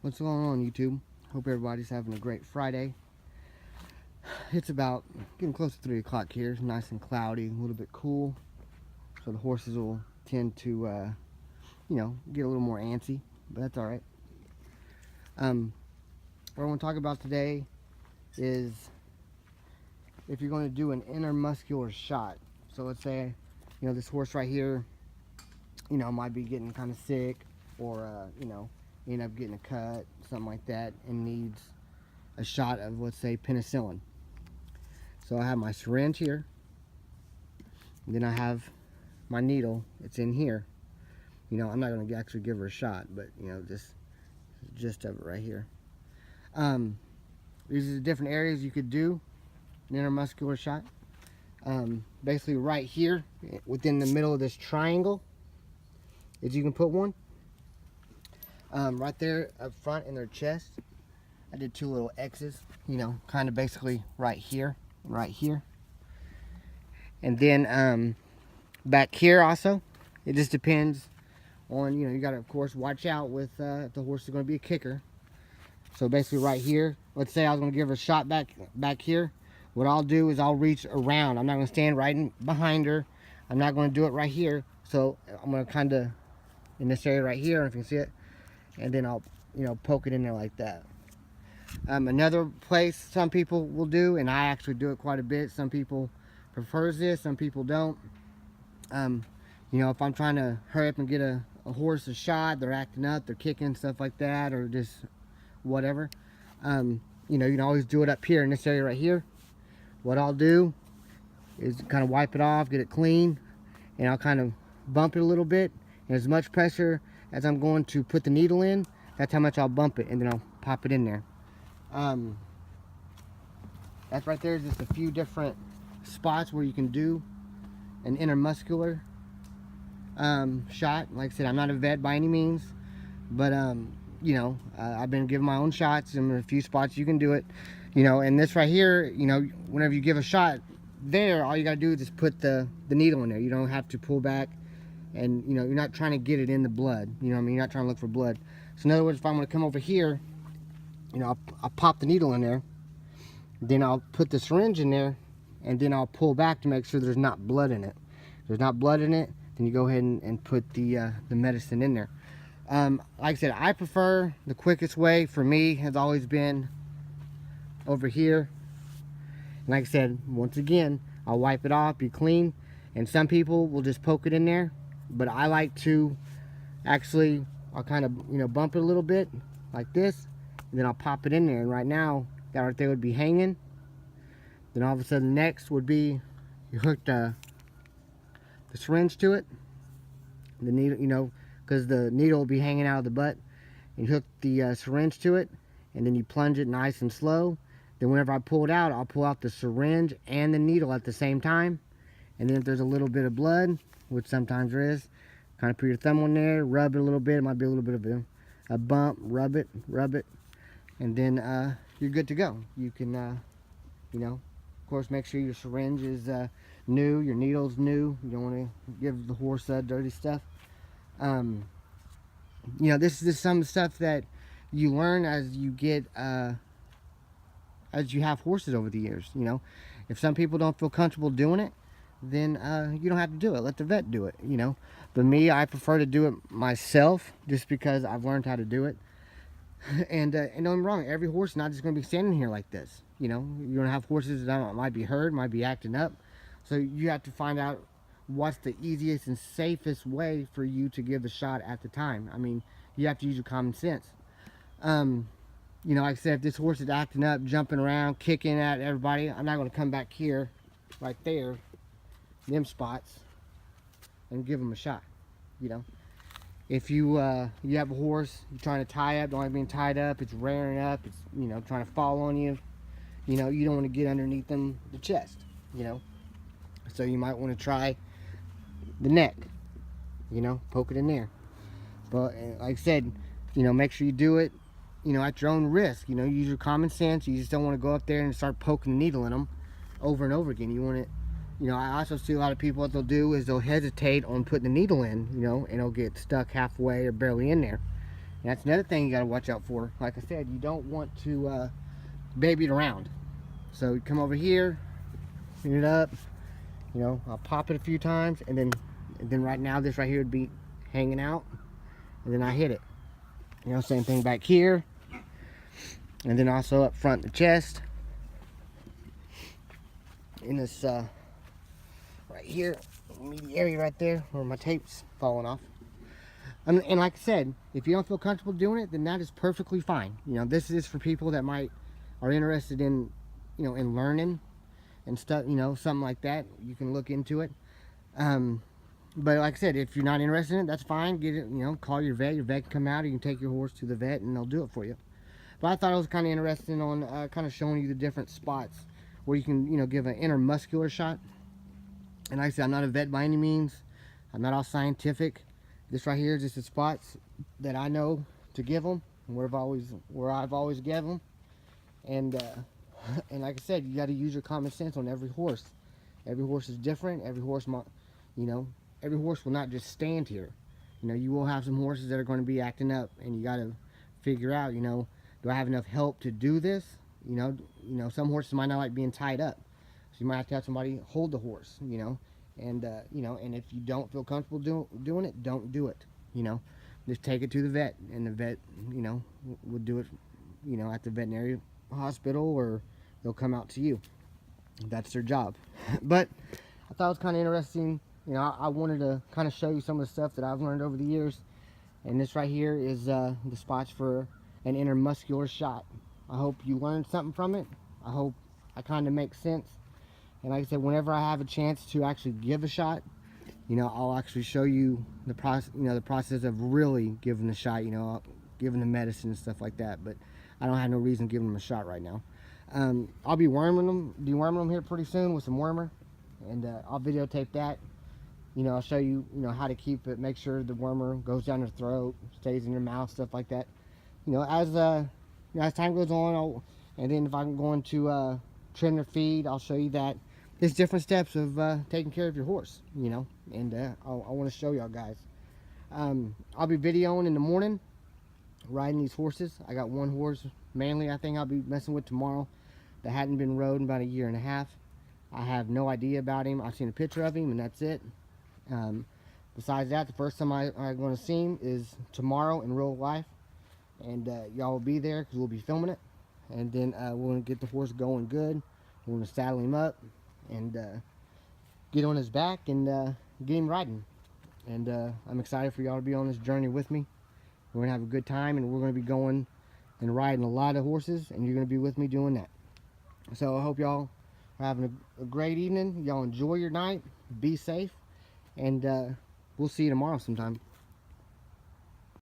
What's going on, YouTube? Hope everybody's having a great Friday. It's about getting close to 3 o'clock here. It's nice and cloudy, a little bit cool. So the horses will tend to, get a little more antsy, but that's all right. What I want to talk about today is if you're going to do an intramuscular shot. So let's say, this horse right here, might be getting kind of sick or, end up getting a cut, something like that, and needs a shot of, let's say, penicillin. So I have my syringe here, and then I have my needle. It's in here. I'm not going to actually give her a shot, but just the gist of it right here. These are the different areas you could do an intramuscular shot. Basically right here within the middle of this triangle is you can put one. Right there up front in their chest, I did 2 little X's, kind of basically right here, and then back here also. It just depends on, you got to of course watch out with if the horse is going to be a kicker. So basically right here, let's say I was going to give her a shot back here. What I'll do is I'll reach around. I'm not going to stand right behind her. I'm not going to do it right here. So I'm going to kind of in this area right here, if you can see it, and then I'll poke it in there like that. Another place some people will do, and I actually do it quite a bit, some people prefers this, some people don't. If I'm trying to hurry up and get a horse a shot, they're acting up, they're kicking, stuff like that, or just whatever, you can always do it up here in this area right here. What I'll do is kind of wipe it off, get it clean, and I'll kind of bump it a little bit, and as much pressure as I'm going to put the needle in, that's how much I'll bump it, and then I'll pop it in there. That's right there is just a few different spots where you can do an intramuscular shot. Like I said, I'm not a vet by any means, but I've been giving my own shots, and a few spots you can do it. And this right here, whenever you give a shot there, all you gotta do is just put the needle in there. You don't have to pull back, and you're not trying to get it in the blood. You're not trying to look for blood. So in other words, if I'm going to come over here, I'll pop the needle in there, then I'll put the syringe in there, and then I'll pull back to make sure there's not blood in it. If there's not blood in it, then you go ahead and put the medicine in there. Like I said, I prefer the quickest way for me has always been over here. And like I said, once again, I'll wipe it off, be clean, and some people will just poke it in there. But I like to actually, I'll kind of, bump it a little bit like this, and then I'll pop it in there. And right now, that right there would be hanging. Then all of a sudden, next would be you hook the syringe to it, the needle, because the needle will be hanging out of the butt. And you hook the syringe to it, and then you plunge it nice and slow. Then whenever I pull it out, I'll pull out the syringe and the needle at the same time. And then if there's a little bit of blood, which sometimes there is, kind of put your thumb on there, rub it a little bit. It might be a little bit of a bump, rub it, and then you're good to go. You can, of course, make sure your syringe is new, your needle's new. You don't want to give the horse dirty stuff. This is some stuff that you learn as you get, as you have horses over the years. If some people don't feel comfortable doing it, then you don't have to do it. Let the vet do it, But me, I prefer to do it myself just because I've learned how to do it. And don't get me wrong, every horse is not just going to be standing here like this. You're going to have horses that might be hurt, might be acting up. So you have to find out what's the easiest and safest way for you to give the shot at the time. I mean, you have to use your common sense. Like I said, if this horse is acting up, jumping around, kicking at everybody, I'm not going to come back here, right there, them spots, and give them a shot. If you you have a horse you're trying to tie up, don't like being tied up, it's rearing up, it's trying to fall on you, you don't want to get underneath them the chest, so you might want to try the neck, poke it in there. But like I said, make sure you do it at your own risk. Use your common sense. You just don't want to go up there and start poking the needle in them over and over again. You want it, I also see a lot of people, what they'll do is they'll hesitate on putting the needle in, and it'll get stuck halfway or barely in there. And that's another thing you got to watch out for. Like I said, you don't want to baby it around. So you come over here, clean it up. You know, I'll pop it a few times, and then right now this right here would be hanging out, and then I hit it. You know, same thing back here, and then also up front the chest. In this right here, meaty area right there where my tape's falling off. And like I said, if you don't feel comfortable doing it, then that is perfectly fine. You know, this is for people that are interested in, you know, in learning and stuff, you know, something like that. You can look into it. But like I said, if you're not interested in it, that's fine. Get it, you know, call your vet. Your vet can come out, or you can take your horse to the vet and they'll do it for you. But I thought it was kind of interesting on kind of showing you the different spots where you can, you know, give an intramuscular shot. And like I said, I'm not a vet by any means. I'm not all scientific. This right here is just the spots that I know to give them, and where I've always given them. And and like I said, you got to use your common sense on every horse. Every horse is different. Every horse, you know, every horse will not just stand here. You know, you will have some horses that are going to be acting up, and you got to figure out, you know, do I have enough help to do this? You know, some horses might not like being tied up, so you might have to have somebody hold the horse. You know, and you know, and if you don't feel comfortable doing it, don't do it. You know, just take it to the vet, and the vet, you know, will do it, you know, at the veterinary hospital, or they'll come out to you. That's their job. But I thought it was kind of interesting. You know, I wanted to kind of show you some of the stuff that I've learned over the years. And this right here is the spots for an intramuscular shot. I hope you learned something from it. I hope I kind of make sense. And like I said, whenever I have a chance to actually give a shot, you know, I'll actually show you the process, you know, the process of really giving the shot, you know, giving the medicine and stuff like that. But I don't have no reason giving them a shot right now. I'll be deworming them here pretty soon with some wormer, and I'll videotape that. You know, I'll show you, you know, how to keep it, make sure the wormer goes down your throat, stays in your mouth, stuff like that. You know, as time goes on, and then if I'm going to trim their feed, I'll show you that. There's different steps of taking care of your horse, you know, and I want to show y'all guys. I'll be videoing in the morning, riding these horses. I got one horse, mainly, I think I'll be messing with tomorrow, that hadn't been rode in about a year and a half. I have no idea about him. I've seen a picture of him, and that's it. Besides that, the first time I'm going to see him is tomorrow in real life, and y'all will be there because we'll be filming it. And then we're going to get the horse going good. We're going to saddle him up and get on his back and get him riding. And I'm excited for y'all to be on this journey with me. We're going to have a good time, and we're going to be going and riding a lot of horses, and you're going to be with me doing that. So I hope y'all are having a great evening. Y'all enjoy your night. Be safe. And we'll see you tomorrow sometime.